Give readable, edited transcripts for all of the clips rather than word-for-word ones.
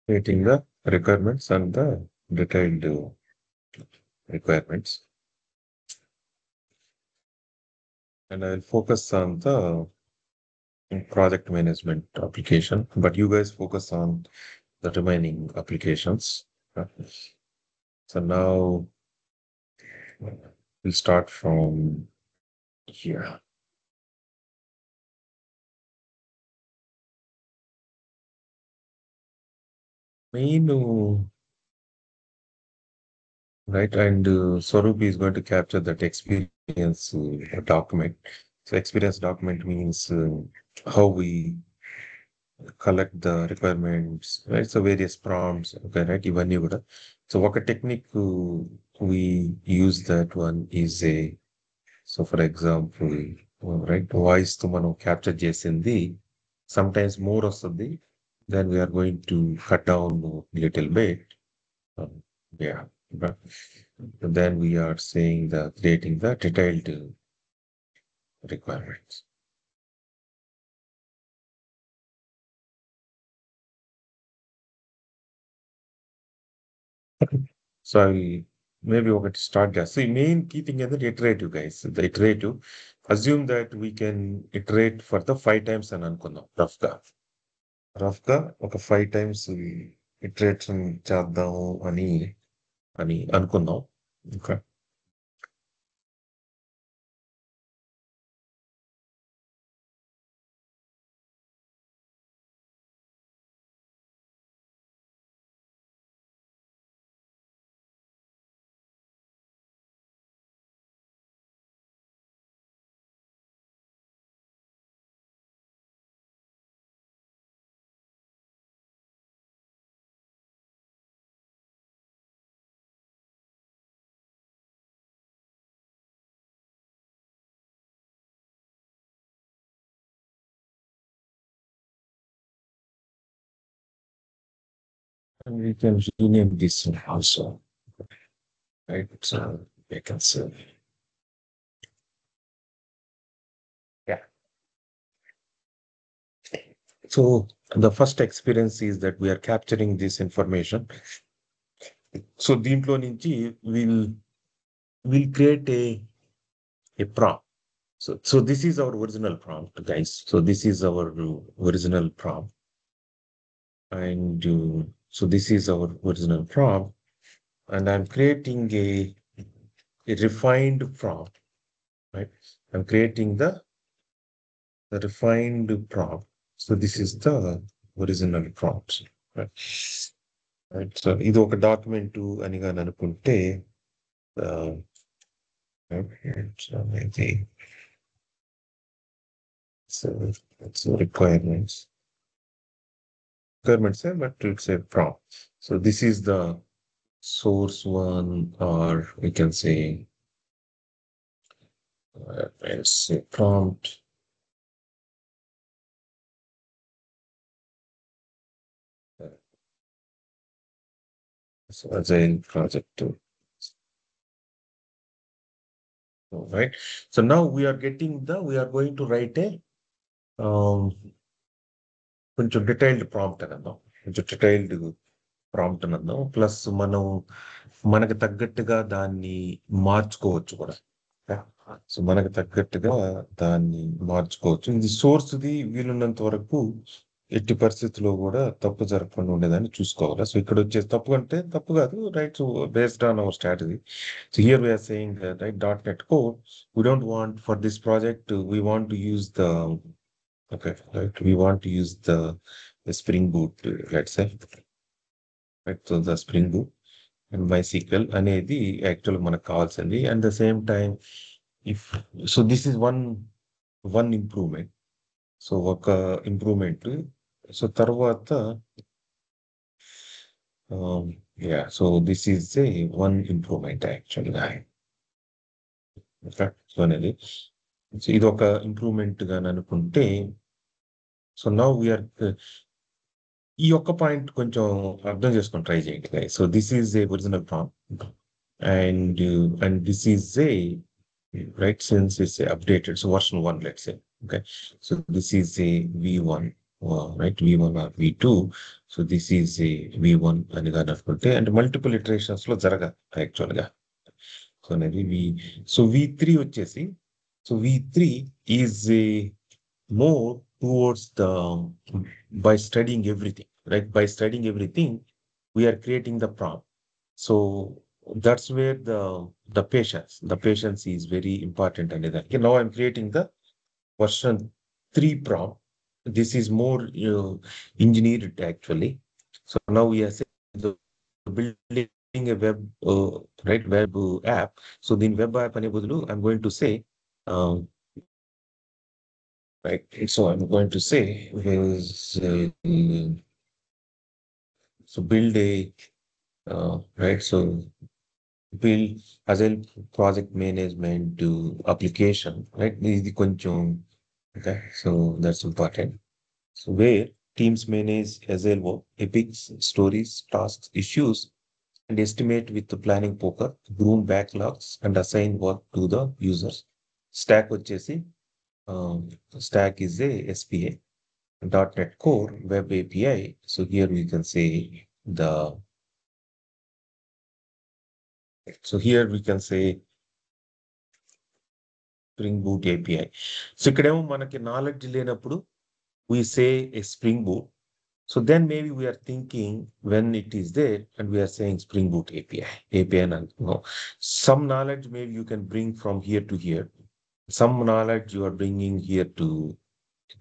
creating the requirements and the detailed requirements. And I'll focus on the project management application, but you guys focus on the remaining applications. Uh, So now we'll start from here. Main, right? And Swaroop is going to capture that experience document. So experience document means how we collect the requirements, right? So various prompts, okay, right? ఇవన్నీ కూడా. So ఒక technique we use that one is a, so for example, right, voice తో మనం capture చేసింది sometimes more వస్తుంది. Then we are going to cut down little bit. Um, yeah. But then we are saying the creating the detailed requirements. So I maybe we to start that. So the main key thing is the iterative, guys. The iterative. Assume that we can iterate for the 5 times and అనుకుందాం రఫ్గా. రఫ్గా ఒక 5 times iteration చేద్దాము అని అని అనుకుందాం. Okay. And we can rename this one also, right? So we can say, yeah. So the first experience is that we are capturing this information. So దీంట్లో నుంచి we'll create a prompt. So this is our original prompt, guys. So this is our original prompt. And so this is our original prompt. And I'm creating a refined prompt, right? I'm creating the refined prompt. So this is the original prompt, right? Right. So ఇది ఒక document అని కానీ అనుకుంటే so maybe so it's requirements, but it's a prompt. So this is the source one, or we can say it's a prompt. So Agile project two. Right. So now we are going to write a um కొంచెం detailed prompt అని అన్నాం. కొంచెం detailed prompt అని అన్నాం. Plus మనం మనకు తగ్గట్టుగా దాన్ని మార్చుకోవచ్చు కూడా. సో మనకు తగ్గట్టుగా దాన్ని మార్చుకోవచ్చు. ఇది సోర్స్ది వీలున్నంత వరకు ఎట్టి పరిస్థితుల్లో కూడా తప్పు జరగకుండా ఉండేదాన్ని చూసుకోవాలి. సో ఇక్కడ వచ్చేసి తప్పు అంటే తప్పు కాదు, right? So based on our strategy. So here we're saying right .NET Core, we don't want for this project, we want to use the, okay, right, we want to use the Spring Boot, let's say, right? So the Spring Boot and MySQL అనేది actual మనకు కావాల్సింది. And the same time if, so this is one improvement. So ఒక improvement. So తర్వాత yeah, so this is a one improvement యాక్చువల్గా. So అనేది, so ఇది ఒక improvement గాని అనుకుంటే, సో నౌ వీఆర్, ఈ ఒక్క పాయింట్ కొంచెం అర్థం చేసుకొని ట్రై చేయండి. So this is a original prompt and this is a, right, since it's updated, so version 1, let's say. Okay, so this is a v1, right, V1 or V2. So this is a V1 అని కానీ అనుకుంటే and multiple iterations లో జరగాలి actual గా. So అనేది V3 వచ్చేసి V3 is a more towards the by studying everything, right? By studying everything, we are creating the prompt. So that's where the patience is very important. And okay, now I'm creating the version 3 prompt. This is more engineered actually. So now we are saying the building a web right web app. So the web app enable I'm going to say um, right. So I'm going to say is so build a right. So build Agile project management to application, right? This is the కొంచెం okay. So that's important. So where teams manage Agile work, epics, stories, tasks, issues, and estimate with the planning poker, groom backlogs, and assign work to the users. Stack వచ్చేసి stack is a SPA. .NET Core Web API. So here we can say the, so here we can say Spring Boot API. So ఇక్కడేమో మనకి knowledge లేనప్పుడు we say a Spring Boot. So then maybe we are thinking when it is there and we are saying Spring Boot API. And no, some knowledge maybe you can bring from here to here. Some knowledge you are bringing here to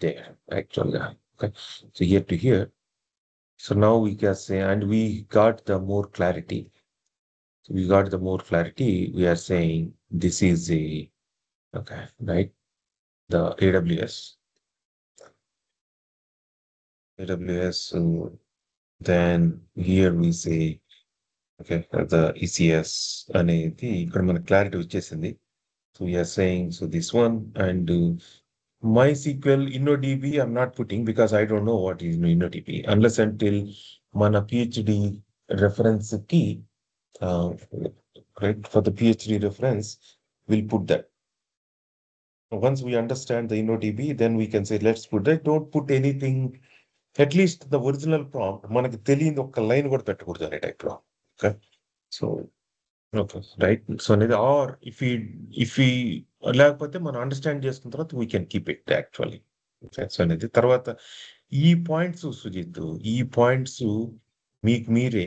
there actually. Okay. So here to here. So now we can say, and we got the more clarity. So we got the more clarity. We are saying this is a, okay, right? The AWS. Then here we say, okay, the ECS అనేది ఇక్కడ మన clarity వచ్చేసింది. So we are saying, so this one and MySQL InnoDB I'm not putting because I don't know what is InnoDB unless until మన PhD reference key, right? For the PhD reference, we'll put that. Once we understand the InnoDB, then we can say, let's put that. Don't put anything, at least the original prompt. మనకి తెలియని ఒక line కూడా పెట్టకూడదు అనే type లో. Okay. So, okay, right. So అనేది or if we లేకపోతే మనం అండర్స్టాండ్ చేసుకున్న తర్వాత we can keep it actually. Okay. So అనేది తర్వాత ఈ పాయింట్స్ సుజిత్, ఈ పాయింట్స్ మీకు మీరే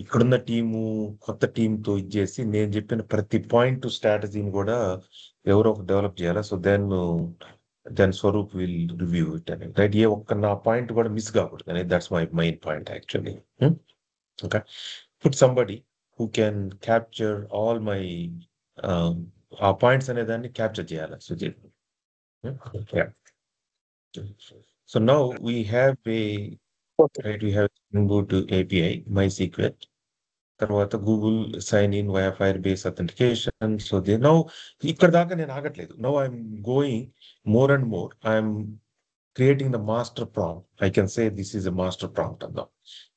ఇక్కడున్న టీము కొత్త టీంతో ఇచ్చేసి నేను చెప్పిన ప్రతి పాయింట్ స్ట్రాటజీని కూడా ఎవరో ఒక డెవలప్ చేయాలి. So then Swaroop will review it అని, రైట్? ఏ ఒక్క నా పాయింట్ కూడా మిస్ కాకూడదు అనేది, that's my main point actually. Okay, put somebody who can capture all my uh points అనే దాన్ని క్యాప్చర్ చేయాలి Sujith. So now we have right, we have Spring Boot API, MySQL. తర్వాత Google sign in via Firebase authentication. So they now ఇక్కడ దాకా నేను ఆగట్లేదు. Now I'm going more and more. I'm creating the master prompt. I can say this is a master prompt అందాం.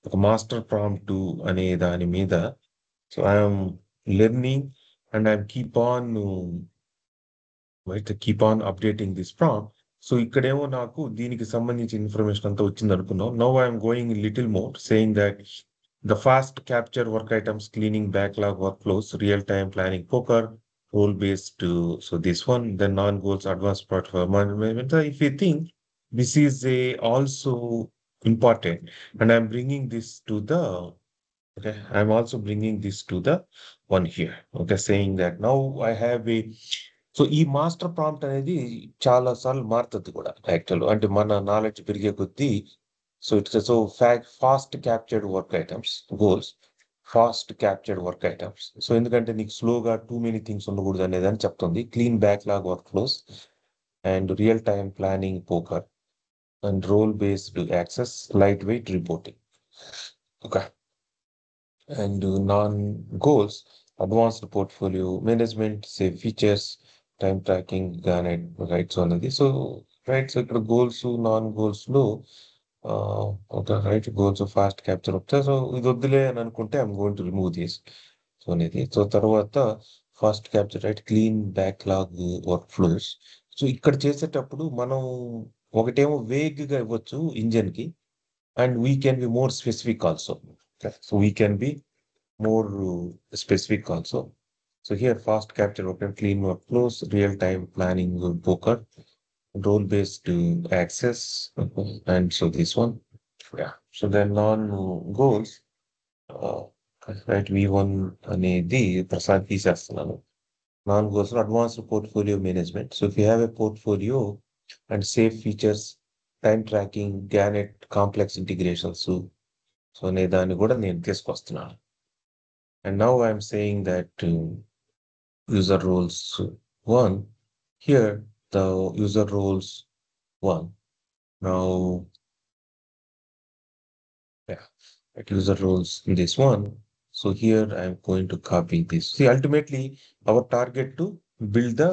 ఒక master prompt అనే దాని మీద so I'm learning and I'm keep on updating this prompt. So ఇక్కడేమో నాకు దీనికి సంబంధించిన information అంతా వచ్చింది అనుకున్నాం. Now I'm going little more, saying that the fast capture work items, cleaning backlog workflows, real-time planning poker, role-based. So this one, the non-goals, advanced platform management. If you think this is also important, and I'm bringing this to the, okay, I'm also bringing this to the one here. Okay, saying that now I have a, so ఈ master prompt అనేది చాలా సార్లు మారుతుంది కూడా actual, అంటే మన knowledge పెరిగే కొద్దీ. So it's so fast captured work items, goals, fast captured work items. So ఎందుకంటే నీకు స్లోగా too many things ఉండకూడదు అనేది అని చెప్తుంది. Clean backlog workflows and real time planning poker and role based access, lightweight reporting. Okay, and non goals, advanced portfolio management, save features, time tracking కానీ, right? So అనేది so right. So ఇక్కడ goals, non goals లో okay, right, goals of fast capture అవుతాయి. So ఇది వద్దులే అని అనుకుంటే I'm going to remove this. So అనేది సో తర్వాత fast capture, right, clean backlog work flows. So ఇక్కడ చేసేటప్పుడు మనం ఒకటేమో వేగ్గా ఇవ్వచ్చు ఇంజిన్ కి, and we can be more specific also. So we can be more specific also. So here fast capture open clean workflows, real time planning poker, role based access, and so this one. Yeah. So then non goals, uh, right? V1 అనేది ప్రసాద్ తీసేస్తున్నాను. Non goals advanced portfolio management. So if you have a portfolio and safe features, time tracking, Gannet, complex integrations, so అనే దాన్ని కూడా నేను తీసుకొస్తున్నాను. And now I'm saying that user roles 1. Here, the user roles 1. Now, yeah, at user roles in this one. So here I'm going to copy this. See, ultimately, our target to build the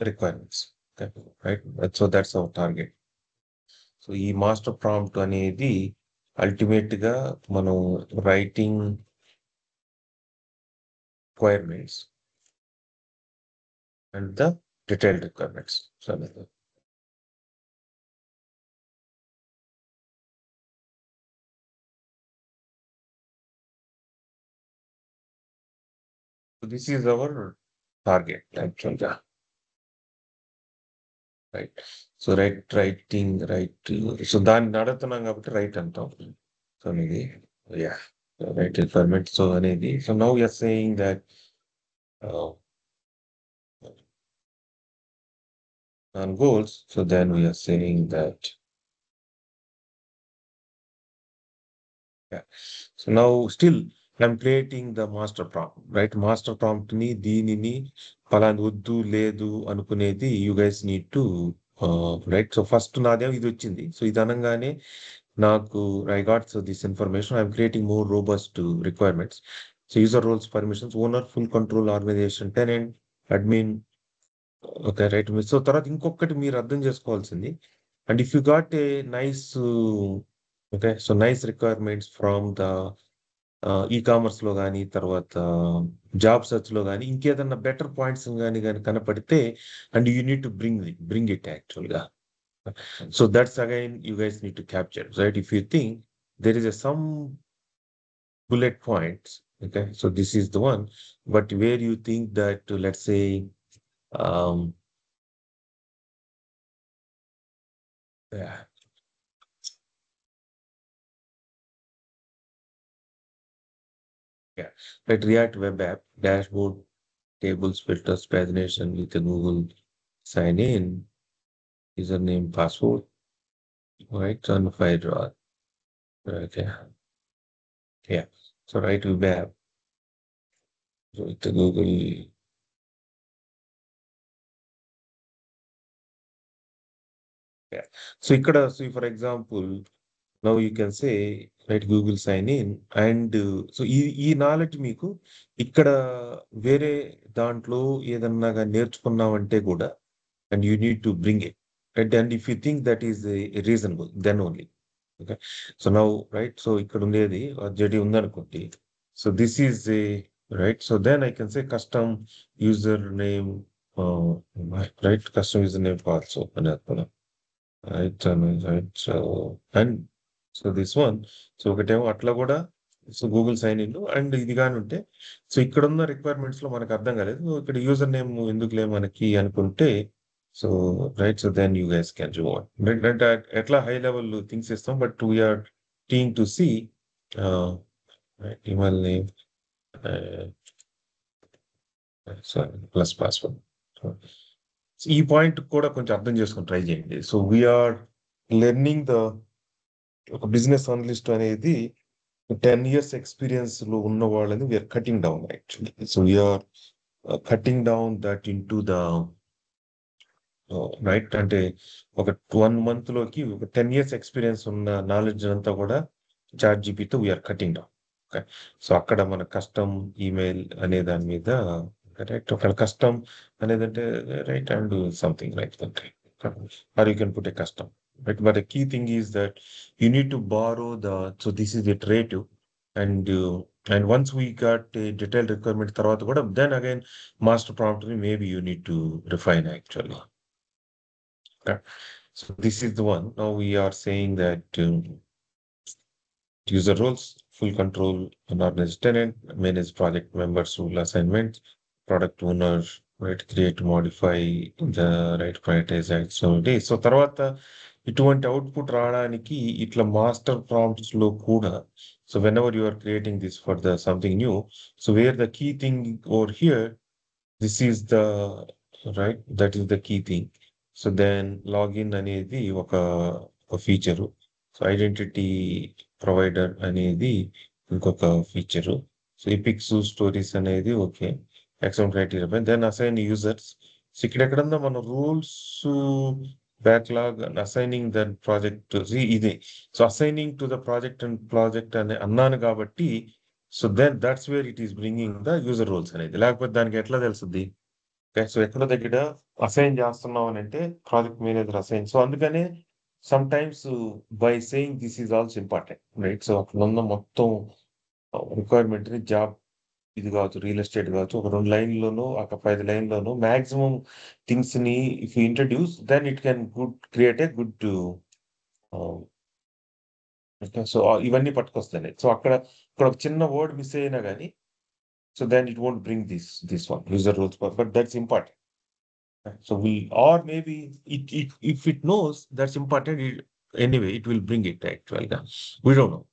requirements. Okay, right? So that's our target. So ఈ master prompt అనేది ultimate గా మనం writing requirements and the detailed requirements. So this is our target actually, right? So writing, right? So దాన్ని నడుతున్నాం కాబట్టి right అంటాం. So అనేది yeah, right requirement. So అనేది so now we are saying that on goals. So then we are saying that yeah. So now still I'm creating the master prompt, right? Master prompt ని దీనిని పలానా వద్దు లేదు అనుకునేది you guys need to right. So first నాదేమో ఇది వచ్చింది. So ఇది అనగానే నాకు I got so this information. I'm creating more robust requirements. So user roles, permissions, owner, full control, organization, tenant, admin. Okay right. So తర్వాత ఇంకొకటి మీరు అర్థం చేసుకోవాల్సింది, and if you got a nice okay so nice requirements from the e commerce లో కానీ తర్వాత job search లో కానీ ఇంకేదన్నా బెటర్ పాయింట్స్ కానీ కనపడితే and you need to bring it actual గా. So that's again you guys need to capture right. If you think there is some bullet points, okay, so this is the one, but where you think that let's say um yeah, yeah, like React web app, dashboard, tables, filters, pagination with the Google sign in, username, password, right? On the file draw. Okay. Yeah. So right web app. So with the Google. Yeah. So ikkada, so for example, now you can say right Google sign in and so ఈ knowledge మీకు ఇక్కడ వేరే దాంట్లో ఏదన్నా నేర్చుకున్నామంటే కూడా and you need to bring it, right? And if you think that is reasonable, then only. Okay. So now, right? So ఇక్కడ ఉండేది జడి ఉందనుకోండి. So this is a right. So then I can say custom username, uh, right? Custom username also. Right. Right. So and so this one. So ఒకటేమో అట్లా కూడా so Google sign in and ఇది కానీ ఉంటే so ఇక్కడ ఉన్న requirements లో మనకు అర్థం కాలేదు, ఇక్కడ యూజర్ నేమ్ ఎందుకులే మనకి అనుకుంటే so right. So then you guys can do what అంటే ఎట్లా హై లెవెల్ థింగ్స్ ఇస్తాం, but we're teeing to see email name sorry plus password. ఈ పాయింట్ కూడా కొంచెం అర్థం చేసుకొని ట్రై చేయండి. సో వీఆర్ లెర్నింగ్ ద ఒక బిజినెస్ అనలిస్ట్ అనేది 10 years ఎక్స్పీరియన్స్ లో ఉన్న వాళ్ళని we're cutting down actually. So we're cutting down that into the right. అంటే ఒక 1 month లోకి ఒక 10 years ఎక్స్పీరియన్స్ ఉన్న నాలెడ్జ్ అంతా కూడా చాట్ జీపీతో we're cutting down. Okay. So అక్కడ మన కస్టమ్ ఈమెయిల్ అనే దాని మీద రైట్. ఒక కస్టమ్ అనేది అంటే right and something right or you can put a custom right. But the key thing is that you need to borrow the so this is iterative and once we got a detailed requirement తర్వాత కూడా then again master prompt maybe you need to refine actually. Okay. So this is the one. Now we are saying that user roles, full control, and organized tenant, manage project members, rule assignments, product owner, right, create, modify, the right, prioritize activity. So తర్వాత ఇటువంటి output రావడానికి ఇట్లా master prompts లో కూడా so whenever you are creating this for the something new so where the key thing over here this is the right that is the key thing so then login అనేది ఒక feature so identity provider అనేది ఇంకొక feature so epics stories అనేది okay accept criteria then assign users so ఇక్కడ ఎక్కడన్నా మన rules backlog assigning Dhan project ఇదే so assigning to the project అని అన్నాను కాబట్టి so then that's where it is bringing the user roles అనేది లేకపోతే దానికి ఎట్లా తెలుస్తుంది ఓకే సో ఎక్కడ దగ్గర అసైన్ చేస్తున్నాం అని అంటే ప్రాజెక్ట్ మేనేజర్ అసైన్ సో అందుకనే some times by saying this is also important right so అక్కడ ఉన్న మొత్తం రిక్వైర్మెంట్ ని జాబ్ ఇది కావచ్చు రియల్ ఎస్టేట్ కావచ్చు ఒక 2 లైన్లోనూ ఒక 5 లైన్లోనూ మాక్సిమం థింగ్స్ ని if you introduce then it can create a good so ఇవన్నీ పట్టుకొస్తాయి సో అక్కడ ఒక చిన్న వర్డ్ మిస్ అయినా కానీ so then it won't bring this one user roles but that's important so or maybe if it knows that's important anyway it will bring it actually we don't know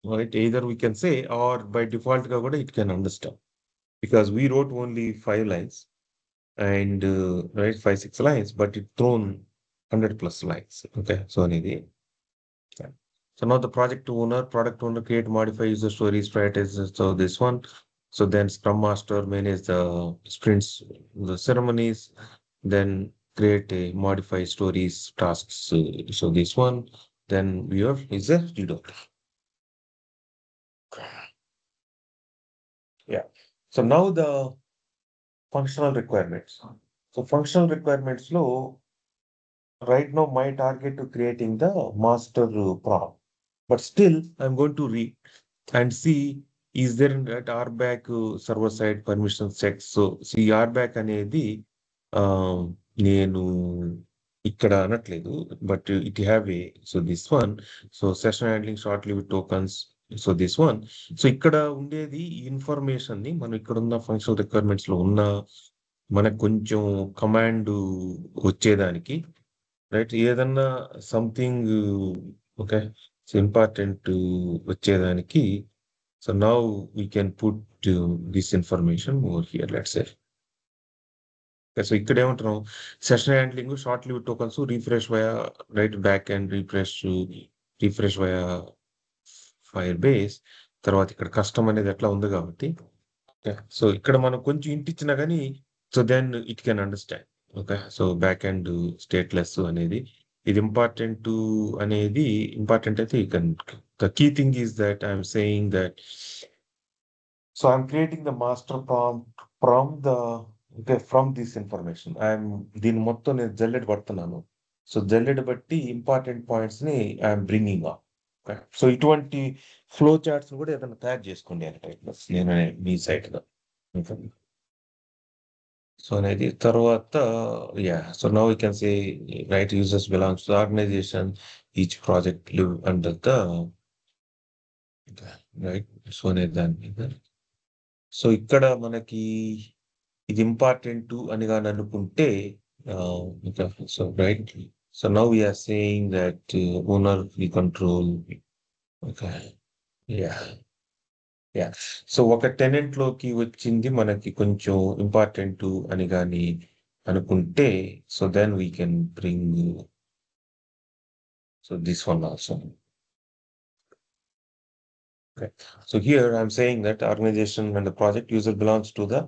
right either we can say or by default it can understand because we wrote only 5 lines and right 5-6 lines but it thrown 100 plus lines okay so anidi so now the product owner create modify user stories prioritize so this one so then scrum master manage the sprints the ceremonies then create a modify stories tasks so this one then viewer is a reader yeah so now the functional requirements so functional requirements low right now my target to creating the master prompt but still I'm going to read and see is there that RBAC server side permission checks so see RBAC అనేది నేను ఇక్కడ అనట్లేదు but it have a so this one so session handling short live tokens so this one so ఇక్కడ ఉండేది information ని మనం ఇక్కడ ఉన్న ఫంక్షనల్ రిక్వైర్మెంట్స్ లో ఉన్న మనకు కొంచెం కమాండ్ వచ్చేదానికి రైట్ ఏదన్నా సంథింగ్ ఓకే ఇంపార్టెంట్ వచ్చేదానికి so now we can put this information over here let's say so ఇక్కడ ఏమంటున్నాం session handling short live tokens refresh via right back and refresh via Firebase తర్వాత ఇక్కడ custom అనేది ఎట్లా ఉంది కాబట్టి సో ఇక్కడ మనం కొంచెం ఇంటిచ్చినా కానీ so then it can understand okay so back and stateless అనేది ఇది ఇంపార్టెంట్ అనేది ఇంపార్టెంట్ అయితే the key thing is that I'm saying that so I'm creating the master prompt from the okay from this information I'm దీని మొత్తం నేను జల్లెడ్ పడుతున్నాను so జల్లెడ్ బట్టి ఇంపార్టెంట్ పాయింట్స్ ని I'm bringing up okay so ఇటువంటి ఫ్లో చార్ట్స్ కూడా ఏదైనా తయారు చేసుకోండి అంటే నేను మీ సైట్ గా సో అనేది తర్వాత yeah so now we can say right users belongs to organization each project live under the right so అనేది దాని మీద సో ఇక్కడ మనకి ఇది ఇంపార్టెంట్ అని కానీ అనుకుంటే so right so now we are saying that owner we control okay yeah yeah so ఒక టెనెంట్ లోకి వచ్చింది మనకి కొంచెం ఇంపార్టెంట్ అని కానీ అనుకుంటే so then we can bring so this one also okay so here I'm saying that organization and the project user belongs to the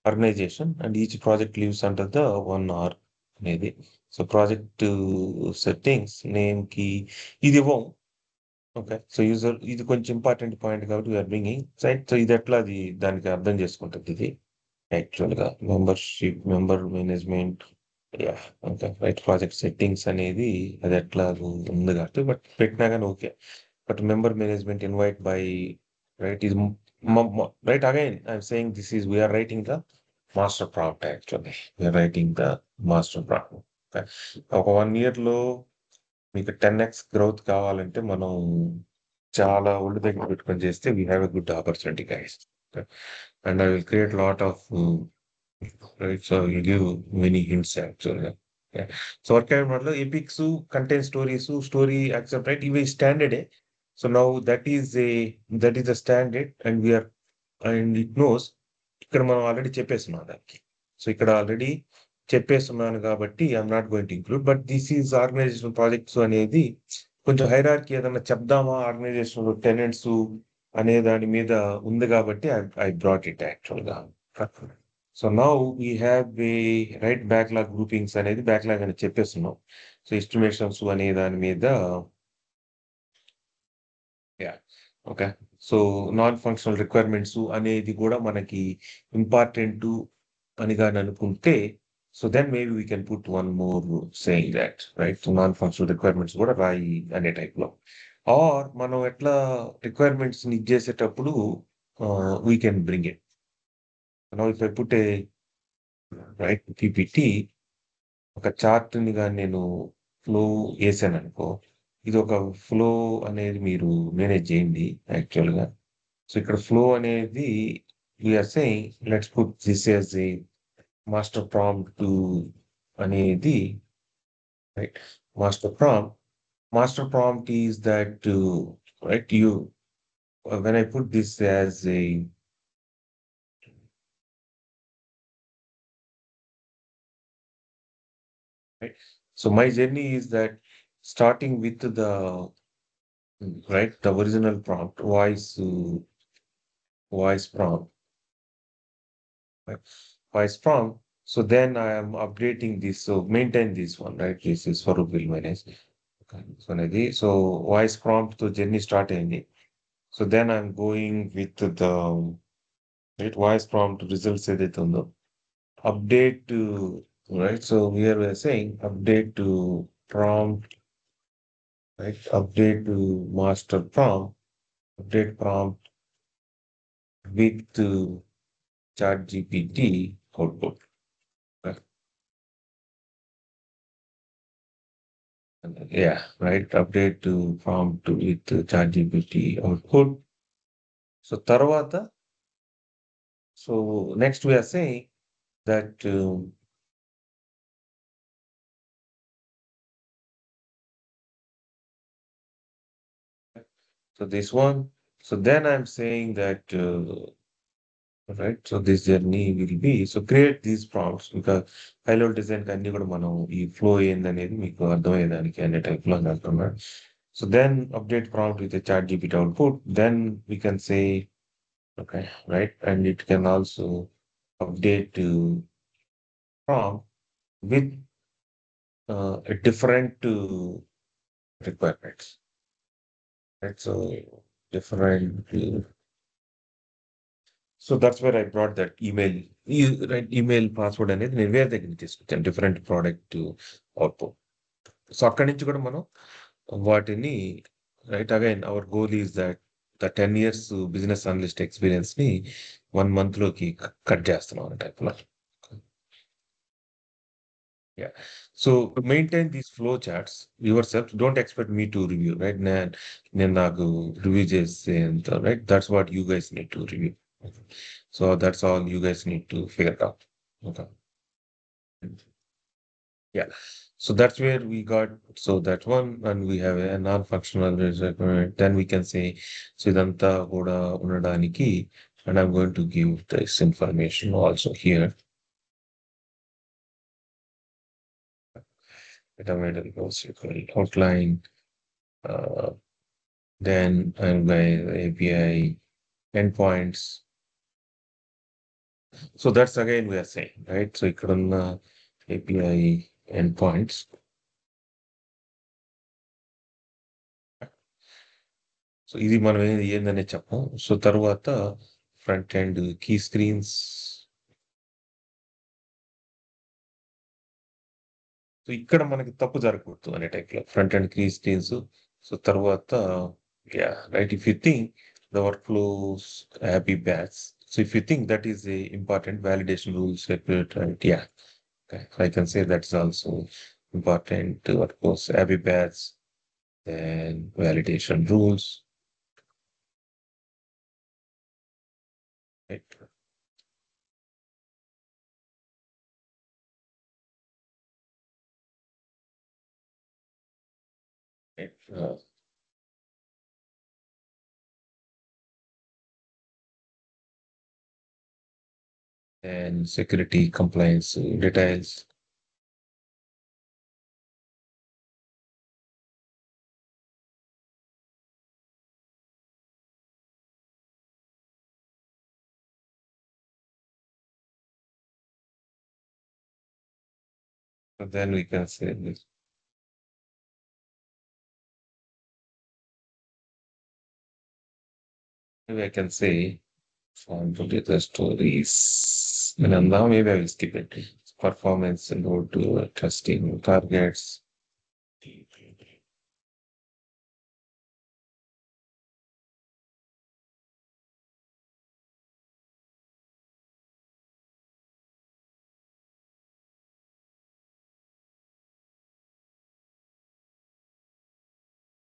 organization and each project lives under the one R అనేది so project settings name కి ఇది ఇవ్వం okay so user ఇది కొంచెం important point కాబట్టి we are bringing right so ఇది ఎట్లా అది దానికి అర్థం చేసుకుంటుంది ఇది యాక్చువల్ గా member management yeah okay right project settings అనేది అది ఎట్లా ఉంది కాబట్టి బట్ పెట్టినా కానీ okay but member management invite by right is right again I'm saying this is we are writing the master prompt actually we are writing the master prompt ఒక 1 year లో మీకు 10x గ్రోత్ కావాలంటే మనం చాలా ఒళ్ళు దగ్గర పెట్టుకొని చేస్తే we have a good opportunity guys. And I will create lot of right. So will give many hints యాక్చువల్గా. సో వర్క్ లో epics content story accept right ఇవి స్టాండర్డే. So now that is the standard and we're and it knows ఇక్కడ మనం already చెప్పేస్తున్నాం దానికి. So ఇక్కడ already చెప్పేస్తున్నాను కాబట్టి I'm not going to include. But this is organization projects అనేది కొంచెం హైరార్కీ ఏదైనా చెప్దామా ఆర్గనైజేషన్ టెనెంట్స్ అనే దాని మీద ఉంది కాబట్టి ఐ బ్రాట్ ఇట్ యాక్చువల్గా. So now we have a right backlog groupings అనేది బ్యాక్లాగ్ అని చెప్పేస్తున్నాం. సో ఎస్టిమేషన్స్ అనే దాని మీద okay. So non functional requirements అనేది కూడా మనకి ఇంపార్టెంట్ అని కానీ అనుకుంటే so then maybe we can put one more saying that right. So non functional requirements కూడా రాయి అనే టైప్లో. ఆర్ మనం ఎట్లా రిక్వైర్మెంట్స్ ఇది చేసేటప్పుడు we can bring it. Now if I put a right PPT ఒక చార్ట్ని కానీ నేను ఫ్లో వేసాను అనుకో, ఇది ఒక ఫ్లో అనేది మీరు మేనేజ్ చేయండి యాక్చువల్గా. సో ఇక్కడ ఫ్లో అనేది we're saying let's put this as a master prompt అనేది right. Master prompt is that right you when I put this as a right. So my journey is that starting with the right the original prompt voice prompt right? Voice prompt. So then I am updating this. So maintain this one, right? This is for will manage. Okay. So voice prompt to journey start any. So then I'm going with the right voice prompt results edit on the update to right. So here we are saying update to prompt, right? Update to master prompt, update prompt with chat GPT output. Right? Yeah, right. Update to prompt with chat GPT output. So tarvata. So next we are saying that so this one. So then I'm saying that right. So this journey will be so create these prompts because high level design అన్ని కూడా మనం ఈ flow ఏందనేది మీకు అర్థమయ్యేదానికి అనే type లో అంటున్నాడు. So then update prompt with a chat GPT output. Then we can say okay, right, and it can also update to prompt with a different requirements, right? So different. So that's where I brought that email, right? Email password అనేది నేను వేరే దగ్గర తీసుకొచ్చాను different product output. So అక్కడి నుంచి కూడా మనం వాటిని right again hour goal is that the 10 years business analyst experience ని 1 month లోకి కట్ చేస్తున్నాం అనే టైప్ లో. Yeah. So maintain these flow charts yourself. Don't expect me to review, right? నేను నాకు రివ్యూ చేసేంత right. That's what you guys need to review. So that's all you guys need to figure out. Okay. Yeah. So that's where we got, so that one, and we have a non-functional requirement. Then we can say, so idanta kuda unnadaniki, and I'm going to give this information also here. Automated outline, then and by API endpoints. So that's again we are saying, right? So ikkadunna API endpoints. So ఇది మనం ఏందనే చెప్పం. So తర్వాత front end key screens. So ఇక్కడ మనకి తప్పు జరగకూడదు అనే టైప్లో front end key screens. So తర్వాత yeah right if you think the workflows happy batch. So if you think that is a important validation rules right yeah. Okay, I can say that's also important, of course, Abbey Bats and validation rules. Right? Right. And security compliance details. So then we can say this. Maybe I can say from the stories. And now maybe I will skip it. Performance and go to testing targets.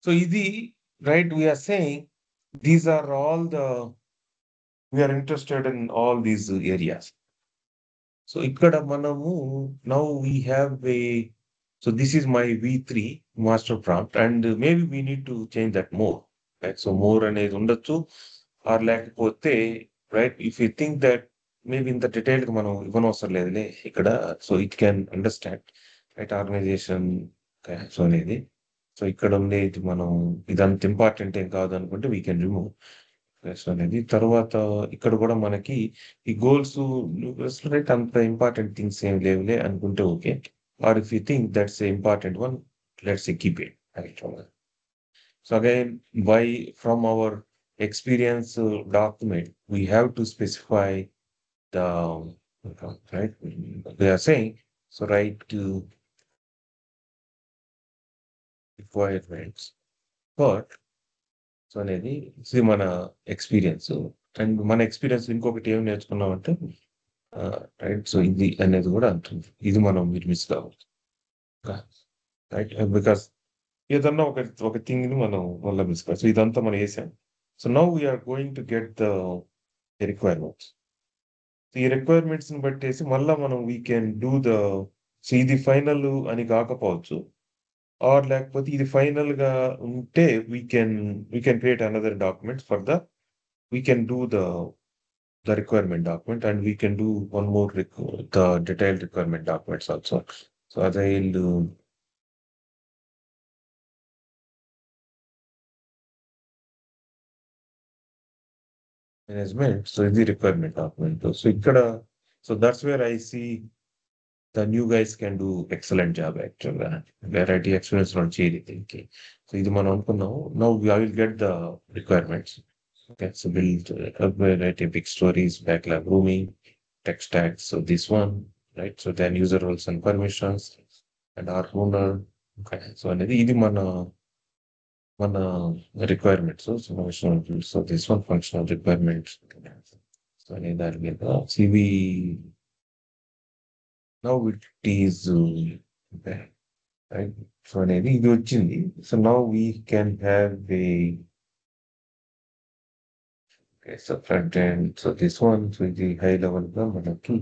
So idi, right, we are saying these are all we are interested in all these areas. So ikkada manamu now we have so this is my V3 master prompt and maybe we need to change that more. Right? So more అనేది ఉండొచ్చు or లేకపోతే right if you think that maybe ఇంత detailed గా మనం ఇవ్వనవసరం లేదులే ఇక్కడ so it can understand right organization so అనేది so ఇక్కడ ఉండేది మనం ఇదంత ఇంపార్టెంట్ ఏం కాదు అనుకుంటే వీ కెన్ రిమూవ్ అనేది తర్వాత ఇక్కడ కూడా మనకి ఈ గోల్స్ రైట్ అంత ఇంపార్టెంట్ థింగ్స్ ఏం లేవులే అనుకుంటే okay or if you think that's important one let's keep it so again by from our experience document we have to specify the right they are saying so write to requirements but so అనేది ఇది మన experience and మన experience ఇంకొకటి ఏం నేర్చుకున్నామంటే right so ఇది అనేది కూడా అంటుంది ఇది మనం మీరు మిస్ కావచ్చు రైట్ బికాస్ ఏదన్నా ఒక థింగ్ ని మనం వల్ల మిస్ కావచ్చు ఇదంతా మనం వేసాం so now we're going to get the requirements ఈ రిక్వైర్మెంట్స్ ని బట్టేసి మళ్ళా మనం వీ కెన్ డూ సో ఇది ఫైనల్ అని కాకపోవచ్చు ఆర్ లేకపోతే ఇది ఫైనల్ గా ఉంటే we can create another document for we can do the requirement document and we can do one more the detailed requirement documents also. So agile management. So the requirement document. So ikkada, so that's where I see the new guys can do excellent job actually. Variety experience not thinking. So ఇది మనం అనుకున్నాం. Now I will get the requirements. Okay, so build write big stories, backlog grooming, tech stack. So this one, right? So then user roles and permissions and our owner. Okay, so అనేది ఇది మన requirements. So functional, so this one functional requirements. So అనేది దాని మీద CV now it is okay, right? So అనేది ఇది వచ్చింది. So now we can have a okay, so front end. So this one, so the high level గా మనకి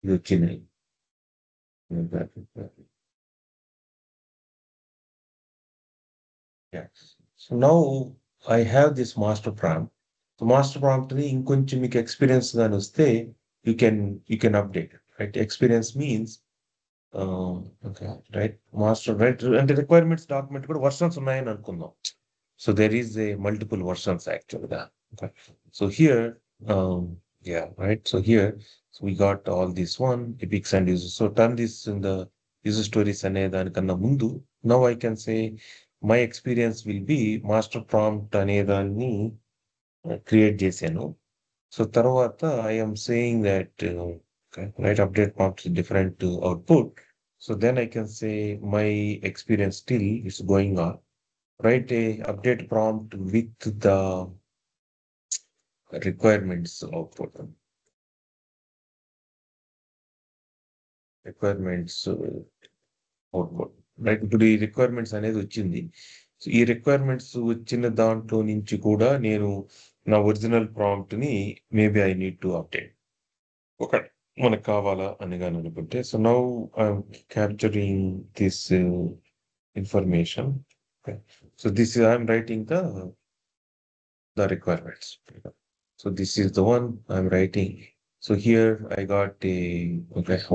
ఇది వచ్చినాయి. Yeah. So now I have this master prompt. So master prompt ని ఇంకొంచెం మీకు ఎక్స్పీరియన్స్ గాని వస్తే you can update, right? Experience means okay, right? Master, right? అంటే రిక్వైర్మెంట్స్ డాక్యుమెంట్ కూడా వర్షన్స్ ఉన్నాయని అనుకుందాం. So there is a multiple versions actually. Okay. So here, yeah, right. So here, so we got all this one, epics and users. So turn this in the user stories అనే దానికన్నా ముందు, now I can say my experience will be master prompt అనే దాన్ని create చేశాను. So తర్వాత I am saying that, okay, right, update prompt is different to output. So then I can say my experience still is going on. Write a update prompt with the requirements output. Requirements output right. ఇప్పుడు ఈ requirements అనేది వచ్చింది. So ఈ requirements వచ్చిన దాంట్లో నుంచి కూడా నేను నా ఒరిజినల్ ప్రాంప్ట్ ని maybe I need to update ఒక మనకు కావాలా అని కానీ అనుకుంటే. So now I'm capturing this information. Okay. So this is I'm writing the requirements. So this is the one I'm writing. So here I got a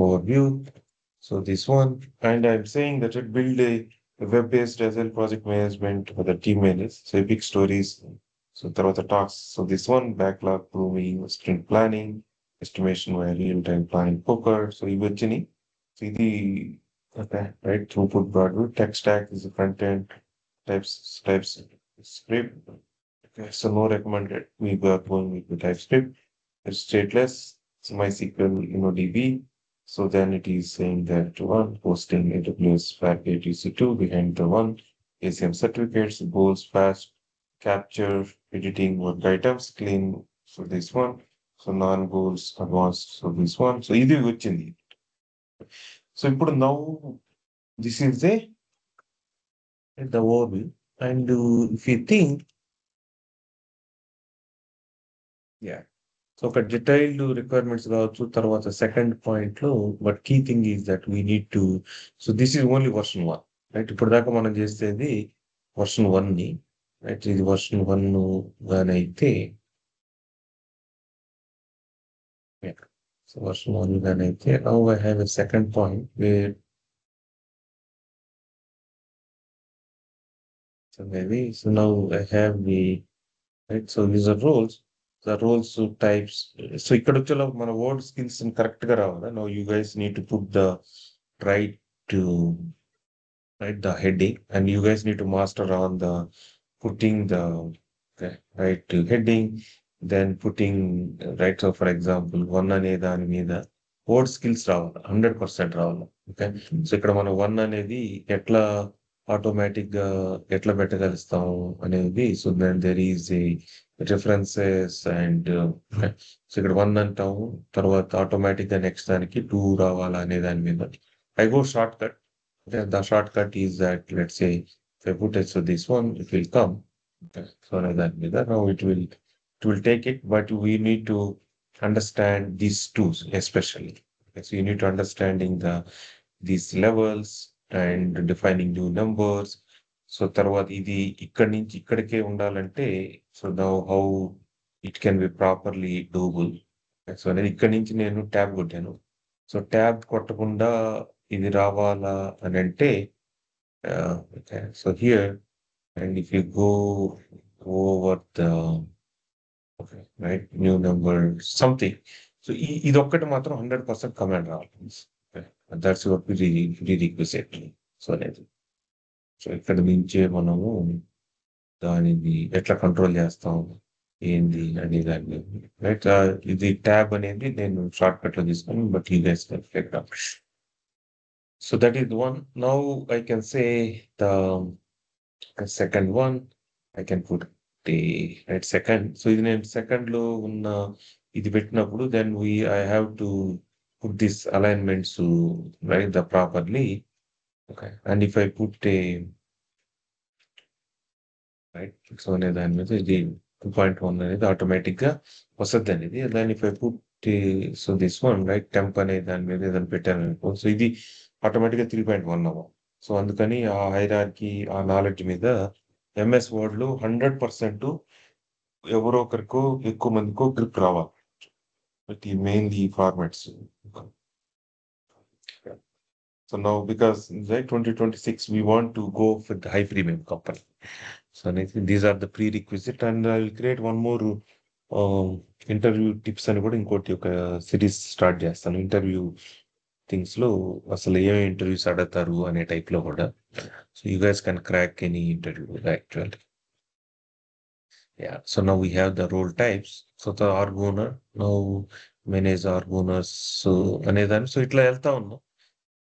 overview. So this one, and I'm saying that it build a web-based agile project management for the team managers. So big stories. So there are the tasks. So this one backlog proving, sprint planning, estimation via real-time planning poker. So eventually, so the okay, right, throughput broadwood, tech stack is the front end, types script. Okay, so no recommended. We were going with the TypeScript. It's stateless. So MySQL, DB. So then it is saying that one hosting AWS package EC2 behind the one ACM certificates, goals, fast capture, editing work items, clean. So this one. So non-goals, advanced. So this one. So ఇది వచ్చింది. So ఇప్పుడు now this is the overview. And if you think, yeah. So ఒక detailed requirements కావచ్చు. తర్వాత second point లో but key thing is that we need to. So this is only version 1 right. ఇప్పుడు దాకా మనం చేసేది వర్షన్ 1 ని రైట్. ఇది వర్షన్ 1 గానైతే సో వర్షన్ 1 గానైతే now I have a second point where so maybe so now I have the right. So these are roles, the roles types. So ఇక్కడ వచ్చేలా మన వర్డ్ స్కిల్స్ కరెక్ట్ గా రావాలా. No you guys need to put the right to write the heading and you guys need to master on the putting the right heading then putting right. So for example 1 అనే దాని మీద word skills రావాలి, 100% రావాలి. Okay. So ఇక్కడ మనం 1 అనేది ఎట్లా automatic గా ఎట్లా పెట్టగలుస్తాము అనేది. So then there is a references and so ఇక్కడ 1 అంటాము. తర్వాత ఆటోమేటిక్ గా నెక్స్ట్ దానికి 2 రావాలా అనే దాని మీద I go short cut. The short cut is that let's say if I put it so this one it will come. Okay. So అనే దాని మీద now it will take it, but we need to understand these tools especially. Okay. So you need to understanding these levels and defining new numbers. So తర్వాత ఇది ఇక్కడి నుంచి ఇక్కడికే ఉండాలంటే so now how it can be properly double. So అనేది ఇక్కడి నుంచి నేను ట్యాబ్ కొట్టాను. సో ట్యాబ్ కొట్టకుండా ఇది రావాలా అని అంటే so here and if you go over the right new number something. So ఇది ఒక్కటి మాత్రం 100% కమాండ్ రావాలి. That's your pre requisite. So అనేది సో ఇక్కడ నుంచే మనము దానిని ఎట్లా కంట్రోల్ చేస్తాం ఏంది అనే దాన్ని రైట్. ఇది ట్యాబ్ అనేది నేను షార్ట్ కట్ లో తీసుకుని but you guys can figure out. So that is one. Now I can say the second one I can put the right second. So ఇది నేను సెకండ్ లో ఉన్న ఇది పెట్టినప్పుడు then I have to put this alignments to right the properly. Okay. And if I put a right so అనే దాని మీద ఇది 2.1 అనేది ఆటోమేటిక్ గా వస్తుంది అనేది. దాని if I put so this one right temp అనే దాని మీద ఏదైనా పెట్టాను అనుకో సో ఇది ఆటోమేటిక్ గా 3.1 అవ్వం. సో అందుకని ఆ హైరార్కీ ఆ నాలెడ్జ్ మీద ఎంఎస్ వర్డ్ లో 100% ఎవరో ఒకరికో ఎక్కువ మందికో గ్రిప్ రావాలి. But mainly formats. So now because in 2026 we want to go for the high premium company. So I think these are the prerequisite and I will create one more interview tips అని కూడా ఇంకోటి ఒక series start చేస్తాను. Interview things లో అసలు ఏ interviews అడతారు అనే type లో కూడా. So you guys can crack any interview actually. Yeah, so now we have the role types. So the org owner, now manage org owners. So అనేదాన్ని so ఇట్లా వెళ్తా ఉన్నాం.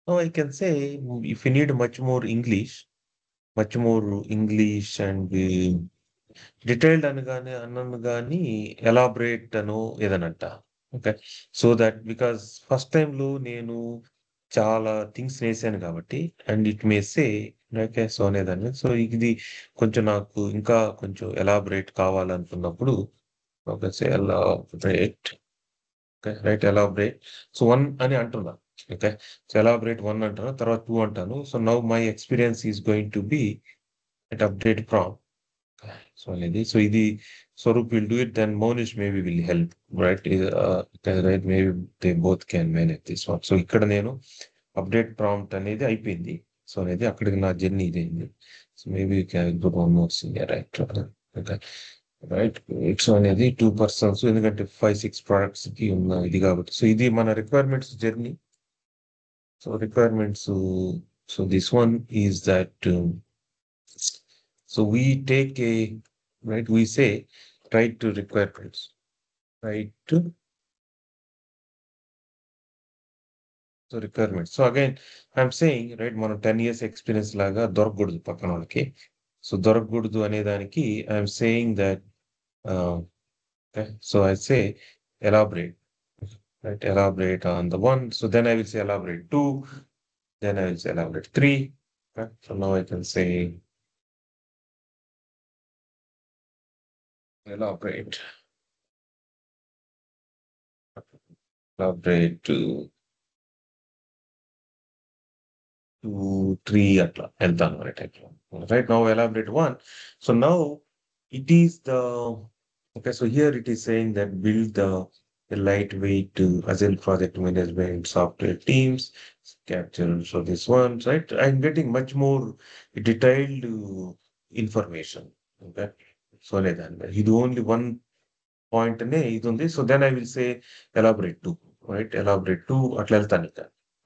Now I can say if you need much more English and detailed అన్నను కానీ elaborate అనో ఏదనంట. Okay. So that because first టైంలో నేను చాలా థింగ్స్ వేసాను కాబట్టి and it may say okay. So అనేదాన్ని. సో ఇది కొంచెం నాకు ఇంకా కొంచెం ఎలాబరేట్ కావాలనుకున్నప్పుడు okay. So elaborate okay. Right elaborate. So 1 అని అంటున్నా. ఓకే. సో ఎలాబరేట్ 1 అంటాను. తర్వాత 2 అంటాను. So now my experience is going to be at update prompt. So అనేది. సో ఇది Swaroop will do it, then Monish maybe will help, right? Right, maybe they both can manage this one. So ఇక్కడ నేను update prompt అనేది అయిపోయింది. So అనేది అక్కడికి నా journey ఇదైంది. So maybe you can put one more thing right. Okay. Right. It's అనేది 2 persons ఎందుకంటే 5, 6 ప్రొడక్ట్స్ కి ఉన్న ఇది కాబట్టి. సో ఇది మన requirements journey. So requirements so this one is that so we take a right we say right to requirements right to so requirements. So again I'm saying right మనం 10 years experience లాగా దొరకకూడదు పక్కన వాళ్ళకి. So దొరకకూడదు అనే దానికి I'm saying that okay. So I say elaborate right elaborate on the one. So then I will say elaborate 2, then I will say elaborate 3. Okay. So now I can say elaborate elaborate 2, 3 అట్లా వెళ్తాను అనే టైప్లో. Right now elaborate 1. So now it is the okay. So here it is saying that build the light weight Agile project management software teams capture. So this one right I'm getting much more detailed information. Okay. So లేదండి ఇది only 1 point అనే ఇది ఉంది. So then I will say elaborate 2 right elaborate 2 అట్లా వెళ్తాను ఇక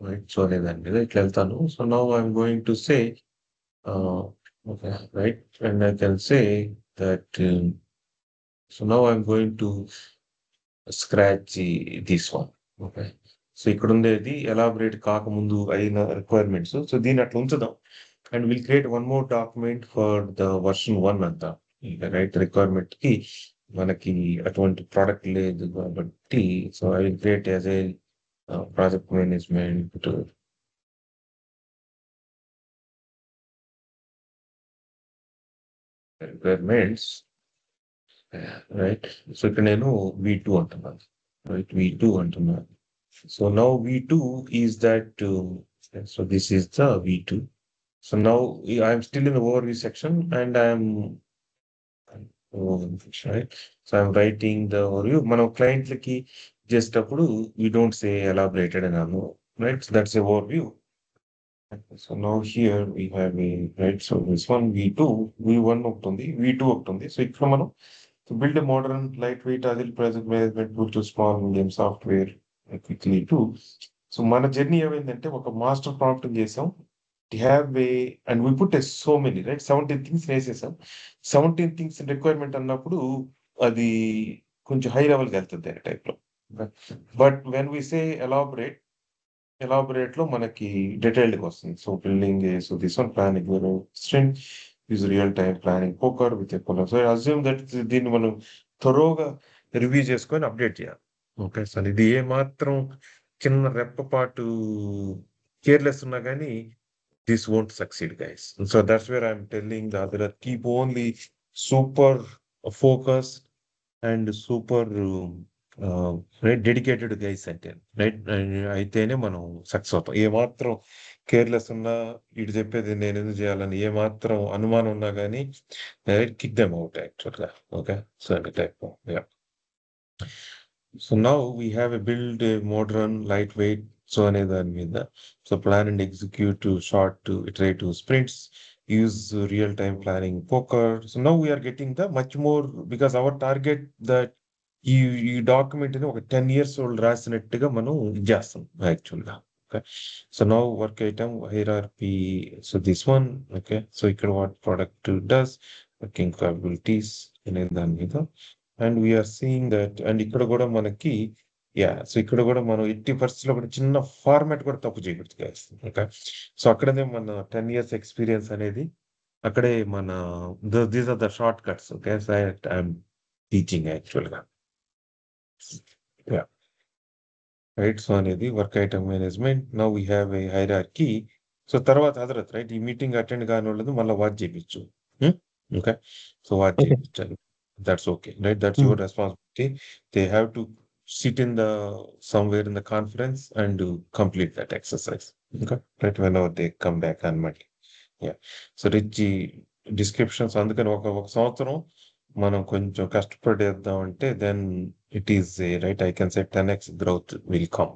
right. So అనేదాని మీద ఇట్లా వెళ్తాను. So now I'm going to say okay right and I can say that so now I'm going to scratch this one. Okay. So ఇక్కడ ఉండేది elaborate కాకముందు అయిన రిక్వైర్మెంట్స్. సో దీన్ని అట్లా ఉంచుదాం and will create one more document for the version 1 అంతా. Right requirement కి మనకి అటువంటి ప్రోడక్ట్ లేదు కాబట్టి so I will create as a project management requirements right. So ఇక్కడ నేను V2 అంటున్నాను రైట్ V2 అంటున్నాను. So now V2 is that so this is the V2. So now I'm still in overview section and I'm right. So I'm writing the overview. మనం క్లయింట్లకి చేసేటప్పుడు we don't say elaborated అని అను right. So that's a overview. So now here we have a right. So this one V2 V1 ఒకటి ఉంది V2 ఒకటి ఉంది. So ఇక్కడ మనం to build a modern lightweight agile project management tool to small medium software quickly to. So మన journey ఏమైందంటే ఒక master prompt చేసాం. Have a and we put so many right 17 things వేసేసాం. 17 థింగ్స్ రిక్వైర్మెంట్ అన్నప్పుడు అది కొంచెం హై లెవెల్కి వెళ్తుంది అనే టైప్లో. But when we say elaborate లో మనకి డీటెయిల్డ్గా వస్తుంది. So building so this one planning string is real time planning poker with equal. So assume that దీన్ని మనం త్వరగా రివ్యూ చేసుకొని అప్డేట్ చేయాలి. ఓకే సార్ ఇది ఏ మాత్రం చిన్న రెప్పపాటు కేర్లెస్ ఉన్నా కానీ this won't succeed, guys. So that's where I'm telling the other keep only super focused and super right dedicated guys అంటే రైట్ అయితేనే మనం సక్సెస్ అవుతాం. ఏ మాత్రం కేర్లెస్ ఉన్నా ఇటు చెప్పేది నేను ఎందుకు చేయాలని ఏ మాత్రం అనుమానం ఉన్నా కానీ కిక్ దెమ్ అవుట్ యాక్చువల్గా. ఓకే. సో అంటే type yeah. So now we have a build a modern lightweight so అనే దాని మీద so plan and execute short iterative sprints use real time planning poker. So now we're getting the much more because our target that ఈ ఈ document ని ఒక 10 years old రాసినట్టుగా మనం ఇది చేస్తాం యాక్చువల్గా. Okay. So now work item hierarchy. So this one okay. So ఇక్కడ what product does working capabilities అనే దాని మీద and we're seeing that and ఇక్కడ కూడా మనకి యా. సో ఇక్కడ కూడా మనం 80% ఒక చిన్న ఫార్మాట్ కూడా తప్పు చేయకూడదు guys. ఓకే. సో అక్కడనే మన 10 years ఎక్స్పీరియన్స్ అనేది అక్కడే మన these are the short cuts. Okay. So I'm teaching యాక్చువల్గా. యా. right? So అనేది work item management. Now we have a hierarchy. So తర్వాత హజరత్ రైట్ ఈ మీటింగ్ అటెండ్ కాని వాళ్ళది మళ్ళీ వాచ్ చేయించు. Okay, so watch Okay. చేయించాలి. That's okay, right? That's your responsibility. They have to sit in the somewhere in the conference and complete that exercise. Okay, right, whenever they come back on Monday. Yeah. So rich descriptions అందుకని ఒక సంవత్సరం మనం కొంచెం కష్టపడేద్దాం అంటే then it is right, I can say 10x growth will come.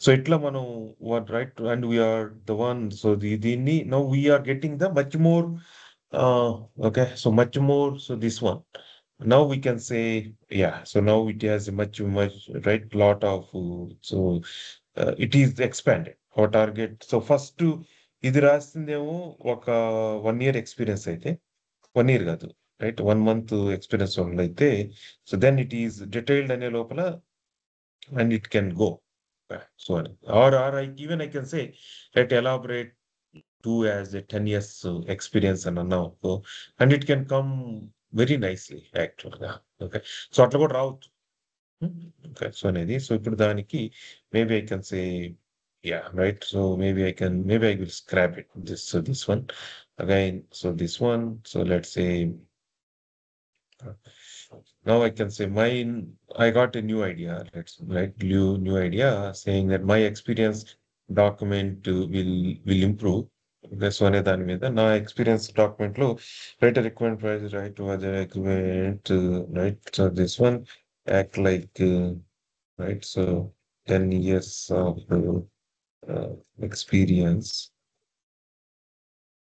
So ఇట్లా మనం right and we're the one. So దీన్ని now we're getting the much more. Okay, so much more. So this one now we can say, yeah, so now it has much right lot of so it is expanded our target. So first ఇది రాసిందేమో ఒక 1 year experience అయితే, 1 year కాదు right, 1 month experience అయితే, so then it is detailed అనే లోపల and it can go. So or I even I can say right elaborate to as a 10 years experience అని అన్నావు, and it can come very nicely యాక్చువల్గా. Okay, so అట్లా కూడా రావచ్చు. Okay, so అనేది so ఇప్పుడు దానికి maybe I can say yeah, right. So maybe I will scrap it. This one again. So this one. So let's say uh, now I can say mine. I got a new idea. Let's right new idea saying that my experience document will improve. This one is దాని మీద నా experience document లో right requirement price right to other agreement right. So this one act like right. So 10 years of experience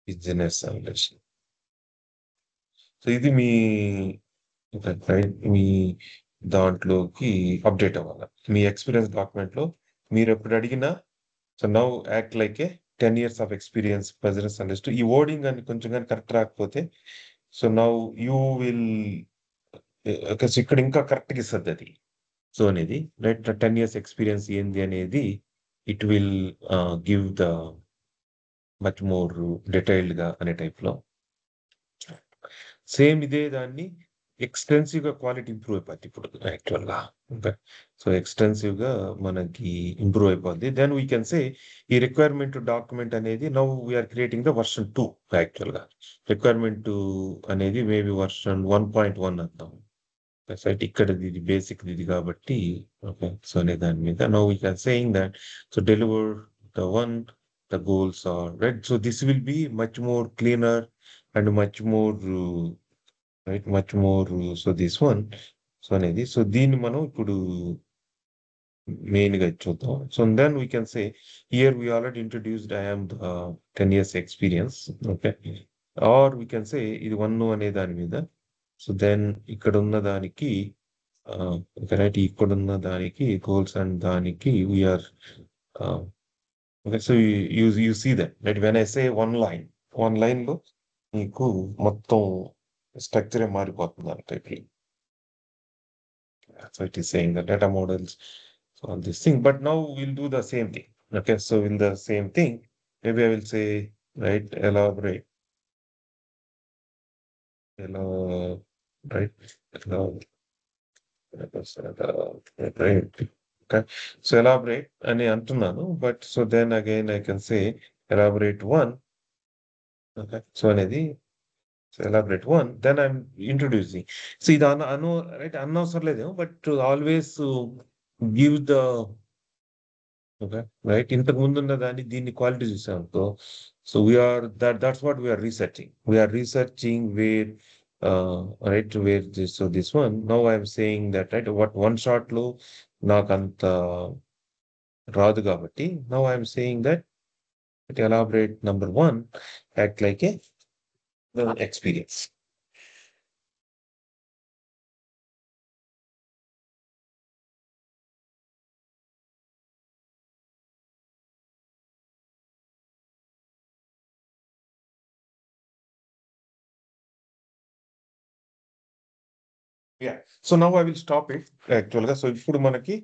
business analyst. So ఇది మీ right మీ దాంట్లోకి update అవ్వాలి. మీ experience document లో మీరు ఎప్పుడు అడిగినా so now act like A 10 years of experience business analyst. ఈ ఓడింగ్ అని కొంచెం కానీ కరెక్ట్ రాకపోతే సో నౌ యూ విల్ ఇక్కడ ఇంకా కరెక్ట్గా ఇస్తుంది అది. సో అనేది రైట్ 10 years ఎక్స్పీరియన్స్ ఏంది అనేది it will give the much more detailed గా అనే టైప్ లో. సేమ్ ఇదే దాన్ని ఎక్స్టెన్సివ్ గా క్వాలిటీ ఇంప్రూవ్ అయిపోద్ది ఇప్పుడు యాక్చువల్ గా. ఓకే, సో ఎక్స్టెన్సివ్ గా మనకి ఇంప్రూవ్ అయిపోద్ది. దెన్ వీ కెన్ సే ఈ రిక్వైర్మెంట్ డాక్యుమెంట్ అనేది now we are creating the version 2 actual గా. రిక్వైర్మెంట్ అనేది మేబీ వర్షన్ 1.1 అంటాం. సైట్ ఇక్కడ ఇది బేసిక్ ఇది కాబట్టి. ఓకే, సో అనే దాని మీద now we can saying that so deliver the one the goals are right. So this will be much more cleaner and much more right much more. So this one so అనేది so దీన్ని మనం ఇప్పుడు main గా చూద్దాం. So then we can say here we already introduced I have 10 years experience. Okay, or we can say ఇది 1 అనే దాని మీద. సో దెన్ ఇక్కడ ఉన్న దానికి రైట్ ఇక్కడ ఉన్న దానికి గోల్స్ అండ్ దానికి we are okay. So you see that right when I say one line లో మీకు మొత్తం స్ట్రక్చరే మారిపోతుంది అంత ఇప్పుడు. So it is saying the data models, so all this thing. But now we'll do the same thing. Okay, so in the same thing, maybe I will say, right, elaborate, right, right. Okay, so elaborate అని అంటున్నాను, but so then again I can say elaborate one. Okay, so అనేది so elaborate one, then I'm introducing. See ఇది right అనవసరం లేదేమో, but always give the okay right. ఇంతకు ముందు ఉన్న దాన్ని దీన్ని క్వాలిటీ చూసామనుకో so we're that's what we're researching where right where this. So this one now I'm saying that right what one shot లో నాకు అంత రాదు కాబట్టి now I'm saying that elaborate number 1 act like a experience. Yeah, so now I will stop it actual గా. సో ఇప్పుడు మనకి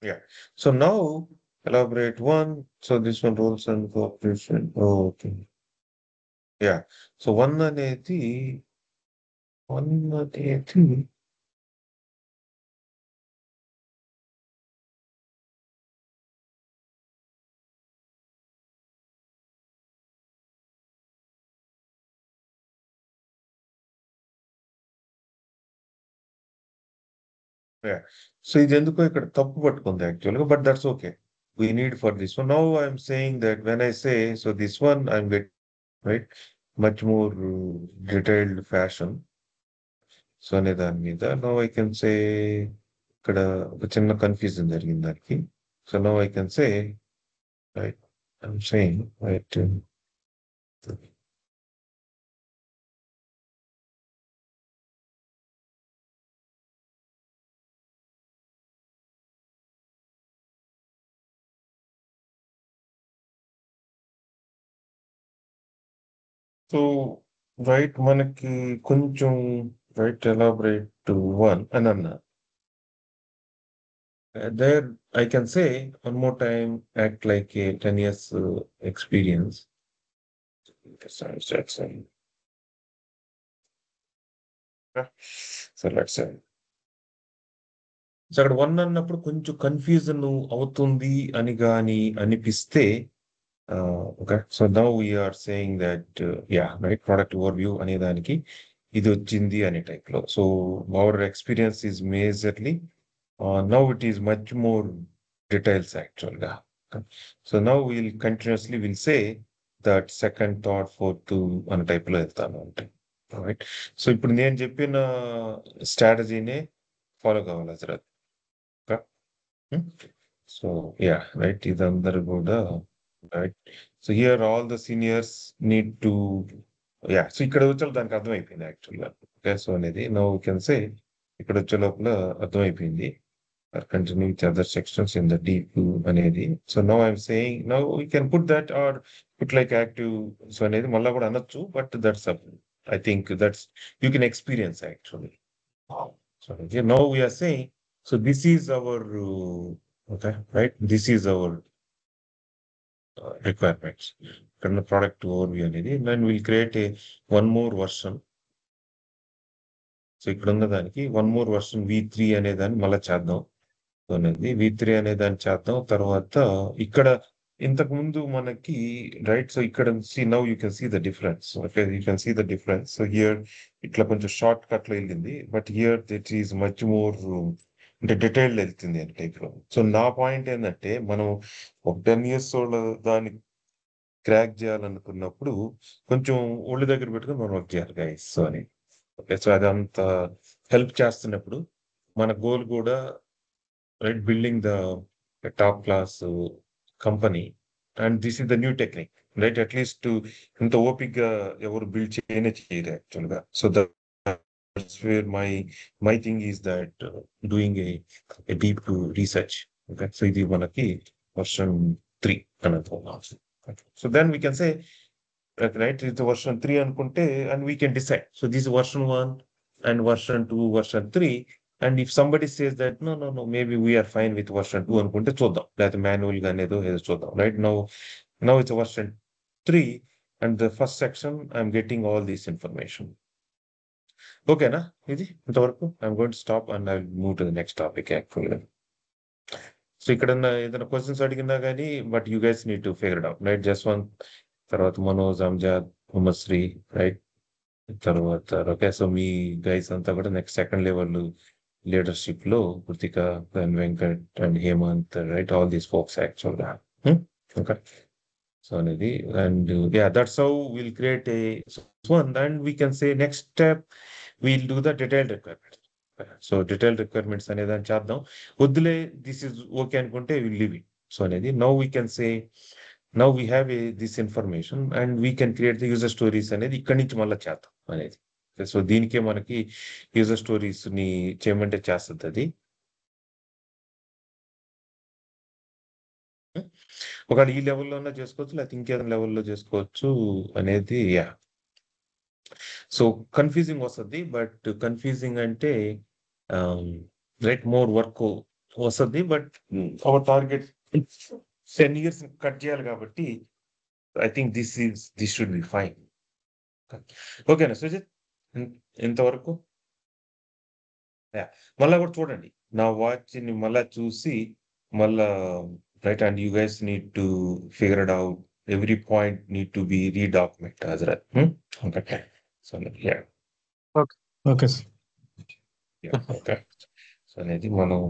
yeah. So now elaborate one. So this one rules and cooperation. Oh, okay. Yeah. So 1 అనేది yeah. So ఇది ఎందుకో ఇక్కడ తప్పు పట్టుకుంది యాక్చువల్‌గా. But that's okay. We need for this one. Now I'm saying that when I say so this one I'm get right much more detailed fashion. So అనే దాని మీద నౌ ఐ కెన్ సే ఇక్కడ ఒక చిన్న కన్‌ఫ్యూజన్ జరిగింది దానికి. So now I can say right I'm saying right so right మనకి కొంచెం రైట్ ఎలాబరేట్ 1 అని అన్నా. There I can say one more time, act like a 10 years experience. Jackson. So let's say. So అక్కడ 1 అన్నప్పుడు కొంచెం confusion అవుతుంది అని గాని అనిపిస్తే okay. So now we are saying that right product overview అనే దానికి ఇది వచ్చింది అనే టైప్‌లో. So our experience is majorly now it is much more details యాక్చువల్‌గా. So now continuously say that second thought, fourth అనే టైప్‌లో వెళ్తాను అంటే. రైట్. సో ఇప్పుడు నేను చెప్పిన స్ట్రాటజీనే ఫాలో కావాలి హజరత్. ఓకే. హ్మ్. సో రైట్ ఇదందరూ కూడా right. So here all the seniors need to so ఇక్కడ వచ్చే దానికి అర్థమైపోయింది యాక్చువల్‌గా. ఓకే. సో అనేది నౌ వి కెన్ సే ఇక్కడ వచ్చే లోపల అర్థమైపోయింది. Continue with other sections in the deep అనేది. So now I'm saying now we can put that or put like active so అనేది మళ్ళా కూడా అనొచ్చు. But that's I think that's you can experience actually. So now we are saying so this is our okay right this is our requirements. ఇక్కడ product overview అనేది then will create a one more version. So ఇక్కడ ఉన్న దానికి one more version V3 అనే దాన్ని మళ్ళీ చేద్దాం. అనేది V3 అనే దాన్ని చేద్దాం. తర్వాత ఇక్కడ ఇంతకు ముందు మనకి రైట్ సో ఇక్కడ now you can see the difference. Okay. You can see the difference. So here ఇట్లా కొంచెం షార్ట్ కట్ లో వెళ్ళింది. But here it is much more అంటే డీటెయిల్డ్ వెళ్తుంది అని టైప్ లో. సో నా పాయింట్ ఏంటంటే మనం ఒక 10 ఇయర్స్ దాన్ని క్రాక్ చేయాలనుకున్నప్పుడు కొంచెం ఒళ్ళు దగ్గర పెట్టుకుని మనం వర్క్ చేయాలి గైస్. సో అని ఓకే. సో అదంతా హెల్ప్ చేస్తున్నప్పుడు మన గోల్ కూడా right building the top class company and this is the new technique right. At least ఇంత ఓపిక్గా ఎవరు బిల్డ్ చేయరు యాక్చువల్గా. So that's where my thing is that doing a deep research. Okay. So ఇది మనకి వర్షన్ 3 అని అనుకున్నాం. So then we can say right ఇది వర్షన్ 3 అనుకుంటే and we can decide so this version 1 and version 2 version 3. And if somebody says that no maybe we are fine with version 2 అనుకుంటే చూద్దాం. లేకపోతే manual గా ఏదో చూద్దాం. Right now it's version 3 and the first section I'm getting all these information. ఓకేనా ఇది ఇంతవరకు? I'm going to stop and I will move to the next topic యాక్చువల్గా. సో ఇక్కడ ఏదైనా క్వశ్చన్స్ అడిగినా కానీ but you guys need to figure it out right. Jaswanth, తర్వాత Manoj, Amjad, Muhammad Sri right. తర్వాత ఓకే. సో మీ గైస్ అంతా కూడా నెక్స్ట్ సెకండ్ లెవెల్ లీడర్షిప్ లో Kritika and Venkat and Hemanth right all these folks యాక్చువల్గా. ఓకే. సో అనేది and that's how will create a one and we can say next step we'll do the detailed requirements. So detailed requirements అనేది దాన్ని చేద్దాం. వద్దులే this is okay అనుకుంటే will leave it. So అనేది now we can say now we have this information and we can create the user stories అనేది ఇక్కడి నుంచి మళ్ళీ చేద్దాం అనేది. సో దీనికే మనకి యూజర్ స్టోరీస్ ని చేయమంటే చేస్తుంది అది. ఒకవేళ ఈ లెవెల్లోనే చేసుకోవచ్చు లేకపోతే ఇంకేదైనా లెవెల్లో చేసుకోవచ్చు అనేది సో కన్ఫ్యూజింగ్ వస్తుంది. బట్ కన్ఫ్యూజింగ్ అంటే రైట్ మోర్ వర్క్ వస్తుంది. But our target 10 years cut చేయాలి కాబట్టి I think this should be fine. ఓకేనా సుజిత్? ఇంతవరకు మళ్ళా కూడా చూడండి నా వాచ్ని మళ్ళా చూసి మళ్ళా right and you guys need to figure it out every point need to be redocument హజరత్. Okay so okay okay sir. Okay so అనేది మనం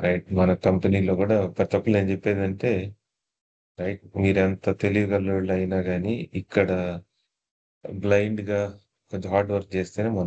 రైట్ మన కంపెనీలో కూడా ప్రతి ఒక్కరు నేను చెప్పేది అంటే రైట్ మీరు ఎంత తెలియగల అయినా కానీ ఇక్కడ బ్లైండ్ గా కొంచెం హార్డ్ వర్క్ చేస్తేనే మనం